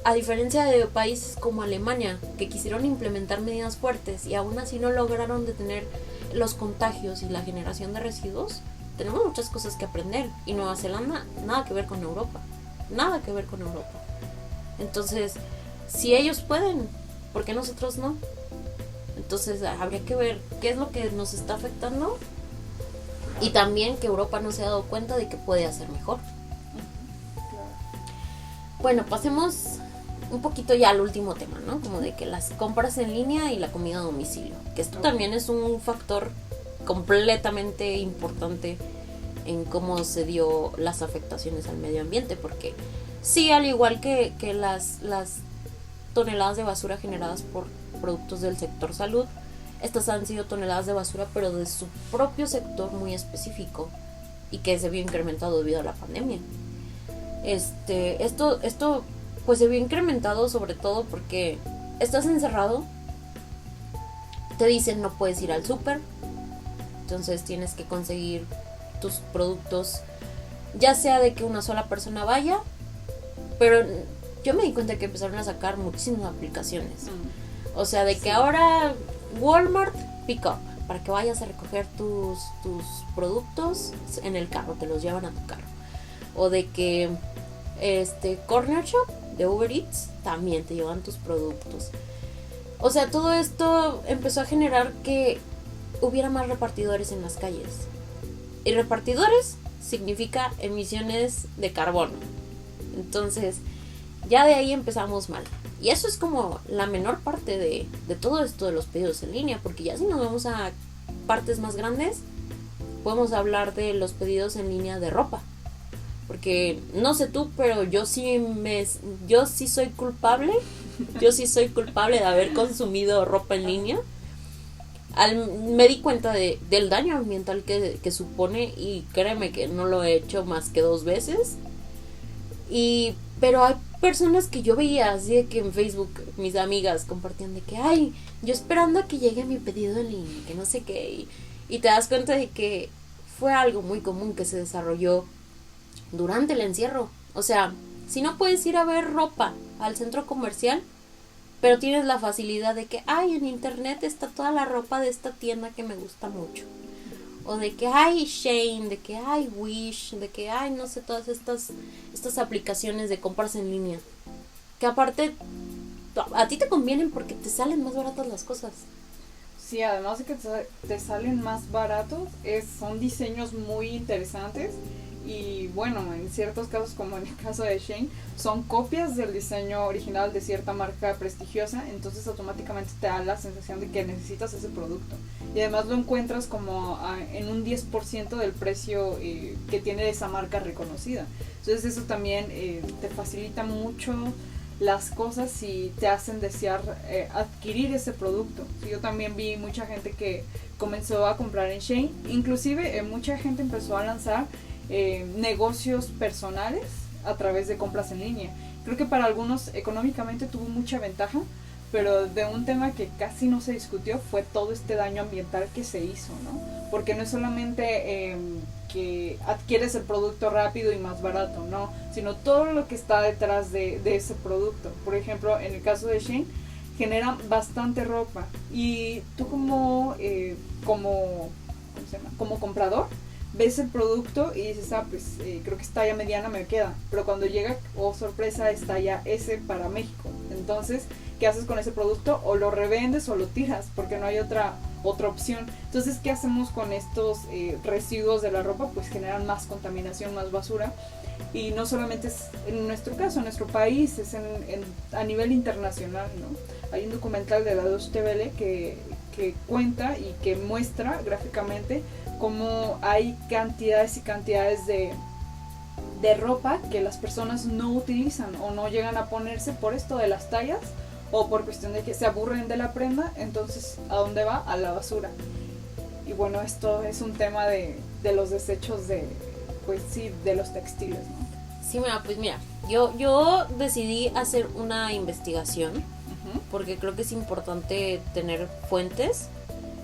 a diferencia de países como Alemania, que quisieron implementar medidas fuertes y aún así no lograron detener los contagios y la generación de residuos, tenemos muchas cosas que aprender. Y Nueva Zelanda, nada que ver con Europa. Entonces, si ellos pueden, ¿por qué nosotros no? Entonces, habría que ver qué es lo que nos está afectando. Y también que Europa no se ha dado cuenta de que puede hacer mejor. Bueno, pasemos un poquito ya al último tema, ¿no? Como de que las compras en línea y la comida a domicilio. Que esto también es un factor completamente importante en cómo se dio las afectaciones al medio ambiente. Porque sí, al igual que las toneladas de basura generadas por productos del sector salud, estas han sido toneladas de basura, pero de su propio sector muy específico, y que se vio incrementado debido a la pandemia. Esto pues se vio incrementado sobre todo porque estás encerrado, te dicen no puedes ir al súper, entonces tienes que conseguir tus productos, ya sea de que una sola persona vaya, pero yo me di cuenta que empezaron a sacar muchísimas aplicaciones. O sea, de que ahora Walmart Pick Up, para que vayas a recoger tus productos en el carro, te los llevan a tu carro. O de que Corner Shop de Uber Eats también te llevan tus productos. O sea, todo esto empezó a generar que hubiera más repartidores en las calles. Y repartidores significa emisiones de carbono. Entonces, ya de ahí empezamos mal. Y eso es como la menor parte de todo esto de los pedidos en línea, porque ya si nos vamos a partes más grandes, podemos hablar de los pedidos en línea de ropa. Porque no sé tú, pero yo sí soy culpable. Yo sí soy culpable de haber consumido ropa en línea. Me di cuenta del daño ambiental que supone, y créeme que no lo he hecho más que 2 veces. Pero hay personas que yo veía así de que en Facebook mis amigas compartían de que, ay, yo esperando a que llegue mi pedido en línea, que no sé qué, y te das cuenta de que fue algo muy común que se desarrolló durante el encierro. O sea, si no puedes ir a ver ropa al centro comercial, pero tienes la facilidad de que, ay, en internet está toda la ropa de esta tienda que me gusta mucho. O de que hay Shein, de que hay Wish, de que hay, no sé, todas estas aplicaciones de compras en línea. Que aparte, a ti te convienen porque te salen más baratas las cosas. Sí, además de que te salen más baratos, son diseños muy interesantes. Y bueno, en ciertos casos, como en el caso de Shein, son copias del diseño original de cierta marca prestigiosa, entonces automáticamente te da la sensación de que necesitas ese producto. Y además lo encuentras como en un 10% del precio que tiene esa marca reconocida. Entonces eso también te facilita mucho las cosas y te hacen desear adquirir ese producto. Yo también vi mucha gente que comenzó a comprar en Shein, inclusive mucha gente empezó a lanzar negocios personales a través de compras en línea. Creo que para algunos económicamente tuvo mucha ventaja, pero de un tema que casi no se discutió fue todo este daño ambiental que se hizo, ¿no? Porque no es solamente que adquieres el producto rápido y más barato, ¿no? Sino todo lo que está detrás de ese producto. Por ejemplo, en el caso de Shein, generan bastante ropa y tú como comprador ves el producto y dices, creo que es talla mediana, me queda. Pero cuando llega, sorpresa, es talla S para México. Entonces, ¿qué haces con ese producto? O lo revendes o lo tiras, porque no hay otra opción. Entonces, ¿qué hacemos con estos residuos de la ropa? Pues generan más contaminación, más basura. Y no solamente es en nuestro caso, en nuestro país, es a nivel internacional, ¿no? Hay un documental de la Deutsche Welle que cuenta y que muestra gráficamente cómo hay cantidades y cantidades de ropa que las personas no utilizan o no llegan a ponerse por esto de las tallas o por cuestión de que se aburren de la prenda. Entonces, ¿a dónde va? A la basura. Y bueno, esto es un tema de los desechos de los textiles, ¿no? Sí, mira, yo decidí hacer una investigación porque creo que es importante tener fuentes.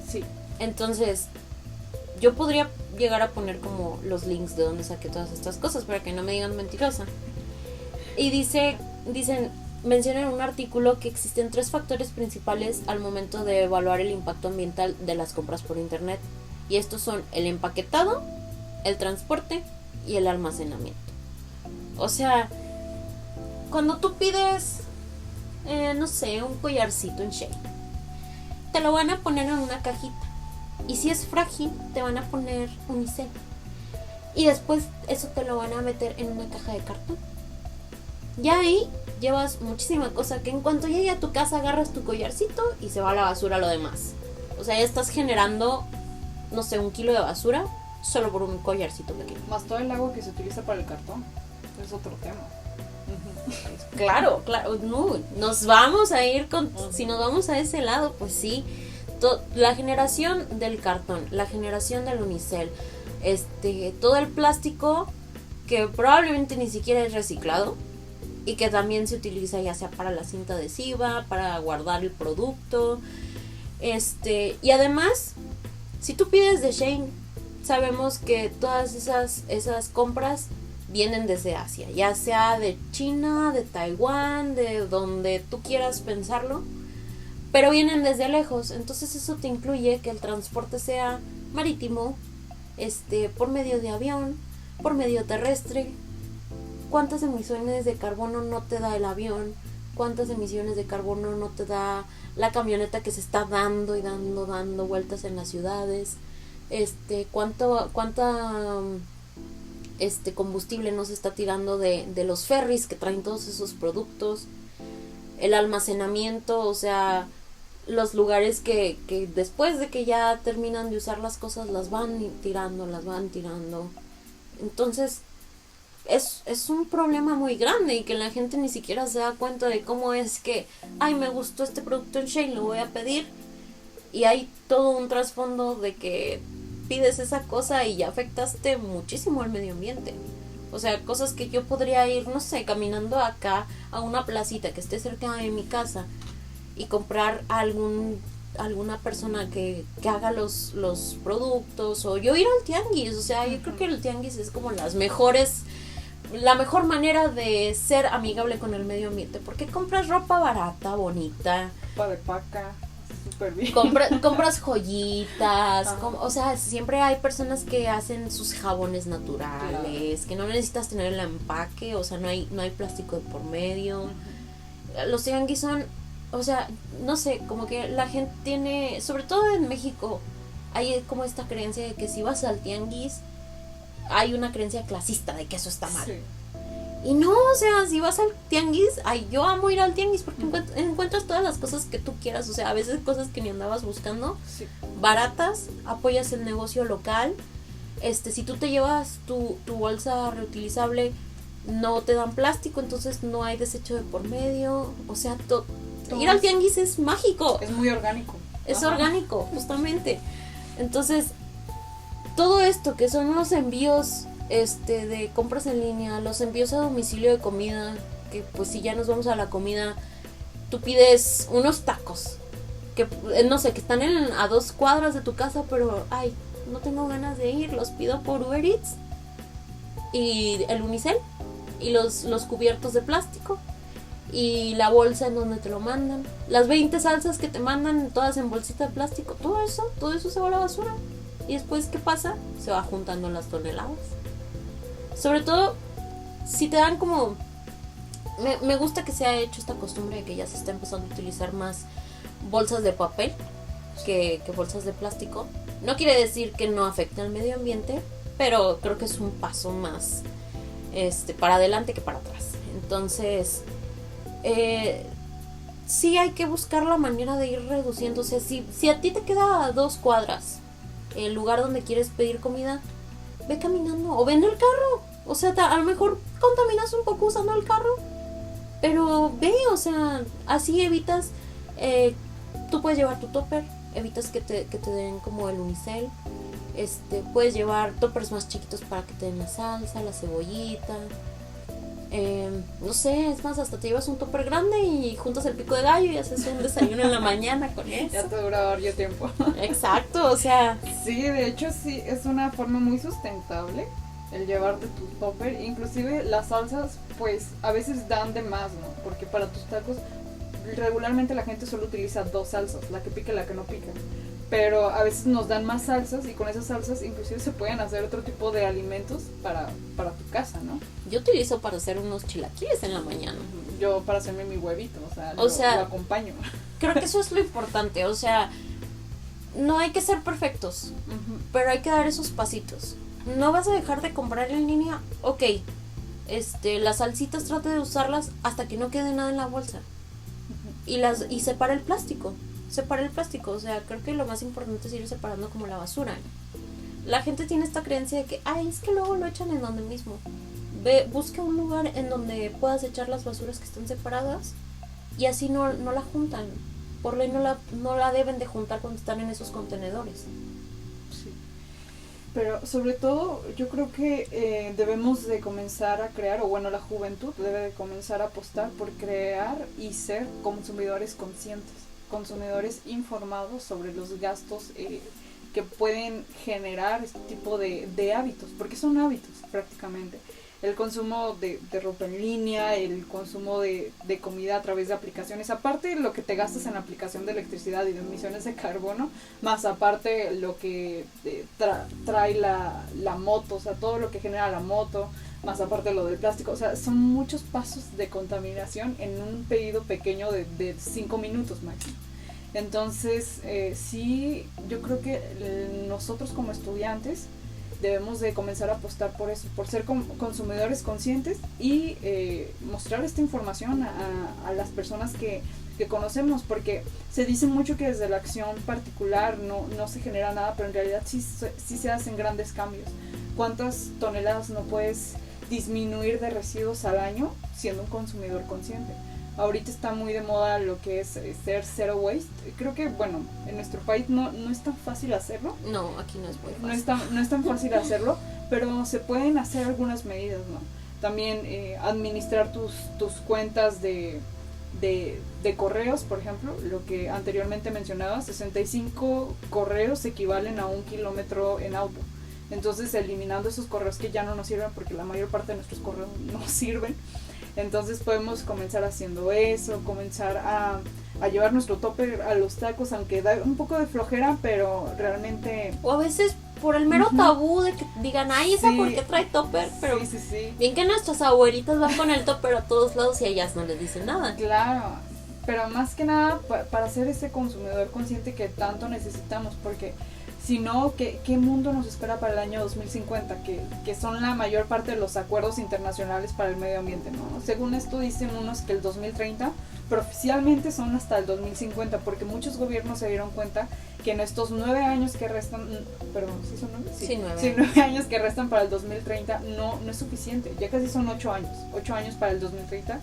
Sí. Entonces, yo podría llegar a poner como los links de donde saqué todas estas cosas para que no me digan mentirosa. Y mencionan en un artículo que existen 3 factores principales al momento de evaluar el impacto ambiental de las compras por internet. Y estos son el empaquetado, el transporte y el almacenamiento. O sea, cuando tú pides, no sé, un collarcito en Shein, te lo van a poner en una cajita. Y si es frágil, te van a poner unicel. Y después eso te lo van a meter en una caja de cartón. Ya ahí llevas muchísima cosa que en cuanto llegue a tu casa agarras tu collarcito y se va a la basura lo demás. O sea, ya estás generando, no sé, 1 kilo de basura solo por un collarcito pequeño. Más todo el agua que se utiliza para el cartón. Es otro tema. Claro, no, nos vamos a ir si nos vamos a ese lado, pues sí. La generación del cartón, la generación del unicel, todo el plástico que probablemente ni siquiera es reciclado y que también se utiliza ya sea para la cinta adhesiva, para guardar el producto, y además, si tú pides de Shein, sabemos que todas esas compras vienen desde Asia, ya sea de China, de Taiwán, de donde tú quieras pensarlo, pero vienen desde lejos. Entonces eso te incluye que el transporte sea marítimo, por medio de avión, por medio terrestre. ¿Cuántas emisiones de carbono no te da el avión? cuántas emisiones de carbono no te da la camioneta que se está dando y dando vueltas en las ciudades, cuánta combustible no se está tirando de los ferries que traen todos esos productos, el almacenamiento, o sea, los lugares que después de que ya terminan de usar las cosas las van tirando. Entonces es un problema muy grande y que la gente ni siquiera se da cuenta de cómo es que, ay, me gustó este producto en Shein, lo voy a pedir, y hay todo un trasfondo de que pides esa cosa y ya afectaste muchísimo al medio ambiente. O sea, cosas que yo podría ir, no sé, caminando acá a una placita que esté cerca de mi casa y comprar a alguna persona que haga los productos, o yo ir al tianguis. O sea, yo creo que el tianguis es como la mejor manera de ser amigable con el medio ambiente, porque compras ropa barata, bonita, de paca, súper bien. Compras joyitas, o sea, siempre hay personas que hacen sus jabones naturales, claro, que no necesitas tener el empaque, o sea, no hay plástico de por medio. Los tianguis son, o sea, no sé, como que la gente tiene, sobre todo en México, hay como esta creencia de que si vas al tianguis, hay una creencia clasista de que eso está mal. Sí. Y no, o sea, si vas al tianguis, yo amo ir al tianguis porque encuentras todas las cosas que tú quieras, o sea, a veces cosas que ni andabas buscando, sí, baratas, apoyas el negocio local. Si tú te llevas tu bolsa reutilizable, no te dan plástico, entonces no hay desecho de por medio, o sea, ir al tianguis es mágico. Es muy orgánico. Es orgánico, justamente. Entonces, todo esto que son los envíos de compras en línea, los envíos a domicilio de comida, que pues si ya nos vamos a la comida, tú pides unos tacos que no sé, que están a 2 cuadras de tu casa, pero ay, no tengo ganas de ir, los pido por Uber Eats, y el unicel y los cubiertos de plástico y la bolsa en donde te lo mandan, las 20 salsas que te mandan todas en bolsita de plástico, todo eso se va a la basura. Y después, ¿qué pasa? Se va juntando las toneladas. Sobre todo, si te dan como... Me gusta que se ha hecho esta costumbre de que ya se está empezando a utilizar más bolsas de papel que bolsas de plástico. No quiere decir que no afecte al medio ambiente, pero creo que es un paso más para adelante que para atrás. Entonces, sí hay que buscar la manera de ir reduciendo. O sea, si a ti te queda a 2 cuadras el lugar donde quieres pedir comida, ve caminando o ve en el carro. O sea, a lo mejor contaminas un poco usando el carro, pero ve, o sea, así evitas, tú puedes llevar tu topper, evitas que te den como el unicel, puedes llevar toppers más chiquitos para que te den la salsa, la cebollita, no sé, es más, hasta te llevas un topper grande y juntas el pico de gallo y haces un desayuno en la mañana con eso. Ya te dura varios tiempo. Exacto, o sea. Sí, de hecho sí, es una forma muy sustentable el llevarte tu topper. Inclusive las salsas, pues, a veces dan de más, ¿no? Porque para tus tacos, regularmente la gente solo utiliza 2 salsas, la que pica y la que no pica. Pero a veces nos dan más salsas y con esas salsas inclusive se pueden hacer otro tipo de alimentos para tu casa, ¿no? Yo utilizo para hacer unos chilaquiles en la mañana. Yo para hacerme mi huevito, lo acompaño. Creo que eso es lo importante, o sea, no hay que ser perfectos, pero hay que dar esos pasitos. No vas a dejar de comprar en línea, ok, las salsitas trata de usarlas hasta que no quede nada en la bolsa. Y separa el plástico. O sea, creo que lo más importante es ir separando como la basura. La gente tiene esta creencia de que, ay, es que luego lo echan en donde mismo. Busca un lugar en donde puedas echar las basuras que están separadas y así no la juntan. Por ley no la deben de juntar cuando están en esos contenedores. Sí. Pero sobre todo yo creo que debemos de comenzar a crear, o bueno, la juventud debe de comenzar a apostar por crear y ser consumidores conscientes, consumidores informados sobre los gastos que pueden generar este tipo de hábitos, porque son hábitos prácticamente. El consumo de ropa en línea, el consumo de comida a través de aplicaciones, aparte de lo que te gastas en la aplicación de electricidad y de emisiones de carbono, más aparte lo que trae la moto, o sea, todo lo que genera la moto, más aparte lo del plástico, o sea, son muchos pasos de contaminación en un pedido pequeño de 5 minutos máximo. Entonces, sí, yo creo que nosotros como estudiantes debemos de comenzar a apostar por eso, por ser consumidores conscientes y mostrar esta información a las personas que conocemos, porque se dice mucho que desde la acción particular no se genera nada, pero en realidad sí se hacen grandes cambios. ¿Cuántas toneladas no puedes disminuir de residuos al año siendo un consumidor consciente? Ahorita está muy de moda lo que es ser zero waste. Creo que, bueno, en nuestro país no es tan fácil hacerlo. No, aquí no es muy fácil. No es tan fácil hacerlo, pero se pueden hacer algunas medidas, ¿no? También administrar tus cuentas de correos, por ejemplo, lo que anteriormente mencionaba, 65 correos equivalen a 1 kilómetro en auto. Entonces, eliminando esos correos que ya no nos sirven, porque la mayor parte de nuestros correos no sirven, entonces podemos comenzar haciendo eso, comenzar a llevar nuestro topper a los tacos, aunque da un poco de flojera, pero realmente... O a veces por el mero tabú de que digan, ay, ¿esa por qué trae topper? Pero sí. Bien que nuestras abuelitas van con el topper a todos lados y a ellas no les dicen nada. Claro, pero más que nada para ser ese consumidor consciente que tanto necesitamos, porque... Si no, ¿qué mundo nos espera para el año 2050? Que son la mayor parte de los acuerdos internacionales para el medio ambiente, ¿no? Según esto dicen unos que el 2030, pero oficialmente son hasta el 2050, porque muchos gobiernos se dieron cuenta que en estos 9 años que restan, perdón, ¿sí son 9? Sí, 9. Sí, 9 años que restan para el 2030 no es suficiente, ya casi son 8 años para el 2030,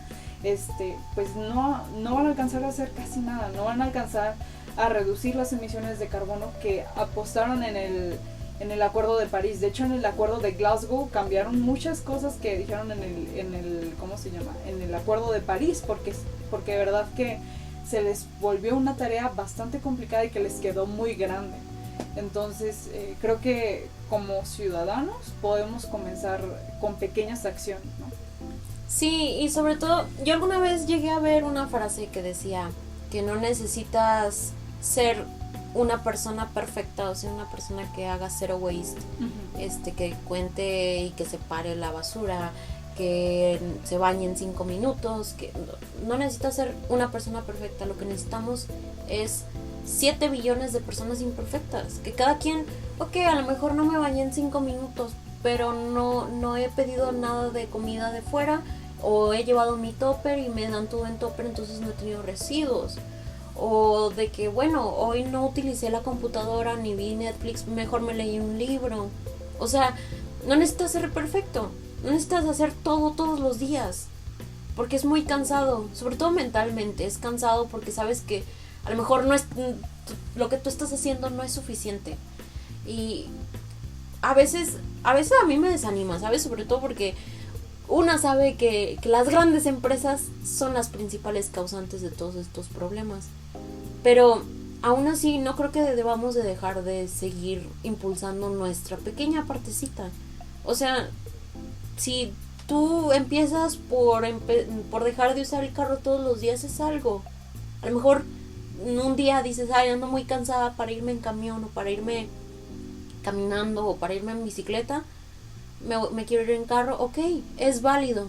pues no van a alcanzar a hacer casi nada, no van a alcanzar a reducir las emisiones de carbono que apostaron en el Acuerdo de París. De hecho, en el Acuerdo de Glasgow cambiaron muchas cosas que dijeron en el ¿cómo se llama? En el Acuerdo de París, porque de verdad que se les volvió una tarea bastante complicada y que les quedó muy grande. Entonces, creo que como ciudadanos podemos comenzar con pequeñas acciones, ¿no? Sí, y sobre todo, yo alguna vez llegué a ver una frase que decía que no necesitas ser una persona perfecta, o sea, una persona que haga zero waste, que cuente y que separe la basura, que se bañe en 5 minutos, que no necesitas ser una persona perfecta, lo que necesitamos es 7 billones de personas imperfectas, que cada quien, ok, a lo mejor no me bañé en 5 minutos, pero no he pedido nada de comida de fuera, o he llevado mi topper y me dan todo en topper, entonces no he tenido residuos. O de que, bueno, hoy no utilicé la computadora ni vi Netflix, mejor me leí un libro. O sea, no necesitas ser perfecto, no necesitas hacer todo todos los días, porque es muy cansado, sobre todo mentalmente, es cansado porque sabes que a lo mejor no es lo que tú estás haciendo no es suficiente. Y a veces a mí me desanima, ¿sabes? Sobre todo porque una sabe que las grandes empresas son las principales causantes de todos estos problemas. Pero aún así no creo que debamos de dejar de seguir impulsando nuestra pequeña partecita. O sea, si tú empiezas por dejar de usar el carro todos los días, es algo. A lo mejor un día dices, ay, ando muy cansada para irme en camión o para irme caminando o para irme en bicicleta, me quiero ir en carro, ok, es válido.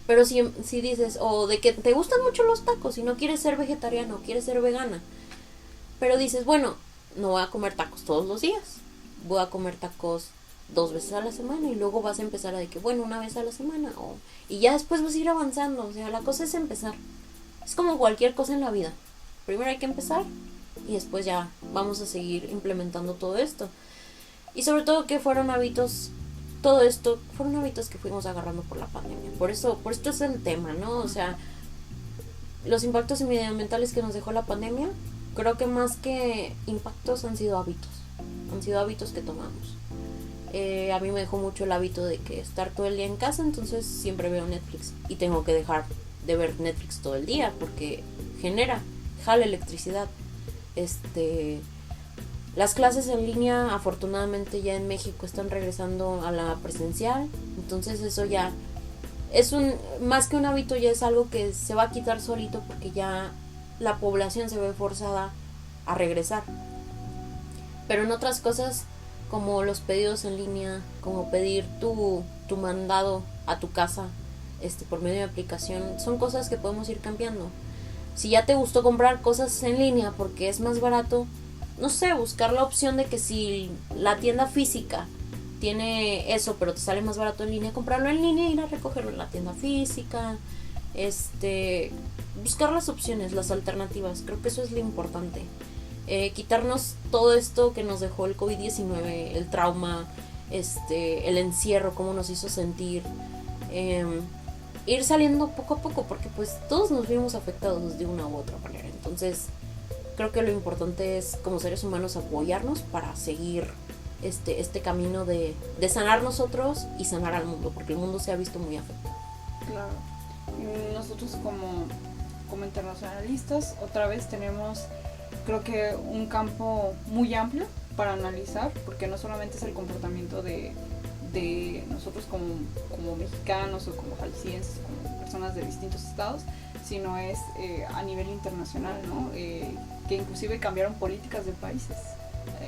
Pero si dices, o de que te gustan mucho los tacos y no quieres ser vegetariano, quieres ser vegana, pero dices, bueno, no voy a comer tacos todos los días, voy a comer tacos 2 veces a la semana, y luego vas a empezar a de que, bueno, 1 vez a la semana, y ya después vas a ir avanzando. O sea, la cosa es empezar. Es como cualquier cosa en la vida. Primero hay que empezar y después ya vamos a seguir implementando todo esto. Y sobre todo que fueron hábitos, todo esto fueron hábitos que fuimos agarrando por la pandemia. Por esto es el tema, ¿no? O sea, los impactos medioambientales que nos dejó la pandemia, creo que más que impactos han sido hábitos que tomamos. A mí me dejó mucho el hábito de que estar todo el día en casa, entonces siempre veo Netflix y tengo que dejar de ver Netflix todo el día porque jala electricidad. Las clases en línea, afortunadamente ya en México están regresando a la presencial, entonces eso ya es más que un hábito, ya es algo que se va a quitar solito porque ya la población se ve forzada a regresar. Pero en otras cosas, como los pedidos en línea, como pedir tu tu mandado a tu casa por medio de aplicación, son cosas que podemos ir cambiando. Si ya te gustó comprar cosas en línea porque es más barato, no sé, buscar la opción de que si la tienda física tiene eso, pero te sale más barato en línea, comprarlo en línea y ir a recogerlo en la tienda física. Buscar las opciones, las alternativas, creo que eso es lo importante. Quitarnos todo esto que nos dejó el COVID-19, el trauma, el encierro, cómo nos hizo sentir, ir saliendo poco a poco, porque pues todos nos vimos afectados de una u otra manera. Entonces creo que lo importante es como seres humanos apoyarnos para seguir este camino de sanar nosotros y sanar al mundo, porque el mundo se ha visto muy afectado. Claro. Nosotros como internacionalistas otra vez tenemos, creo que, un campo muy amplio para analizar, porque no solamente es el comportamiento de nosotros como mexicanos o como jaliscienses, como personas de distintos estados, sino es a nivel internacional, ¿no? Que inclusive cambiaron políticas de países,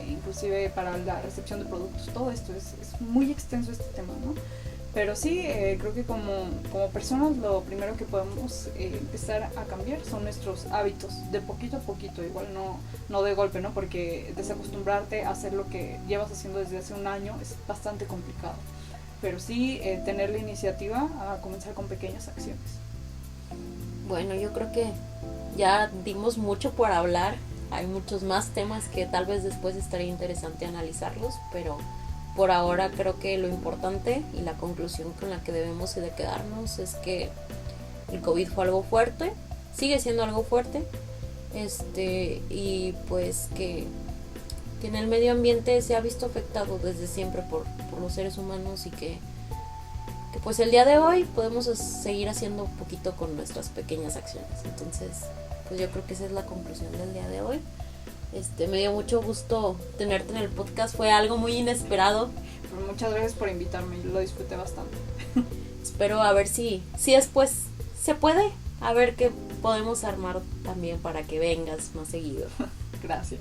inclusive para la recepción de productos. Todo esto es muy extenso este tema, ¿no? Pero sí, creo que como personas lo primero que podemos empezar a cambiar son nuestros hábitos, de poquito a poquito, igual no de golpe, ¿no? Porque desacostumbrarte a hacer lo que llevas haciendo desde hace un año es bastante complicado. Pero sí, tener la iniciativa a comenzar con pequeñas acciones. Bueno, yo creo que ya dimos mucho por hablar. Hay muchos más temas que tal vez después estaría interesante analizarlos, pero por ahora creo que lo importante y la conclusión con la que debemos de quedarnos es que el COVID fue algo fuerte, sigue siendo algo fuerte, y pues que en el medio ambiente se ha visto afectado desde siempre por los seres humanos, y que pues el día de hoy podemos seguir haciendo un poquito con nuestras pequeñas acciones. Entonces pues yo creo que esa es la conclusión del día de hoy. Me dio mucho gusto tenerte en el podcast, fue algo muy inesperado. Muchas gracias por invitarme, lo disfruté bastante. Espero a ver si después se puede, a ver qué podemos armar también para que vengas más seguido. Gracias.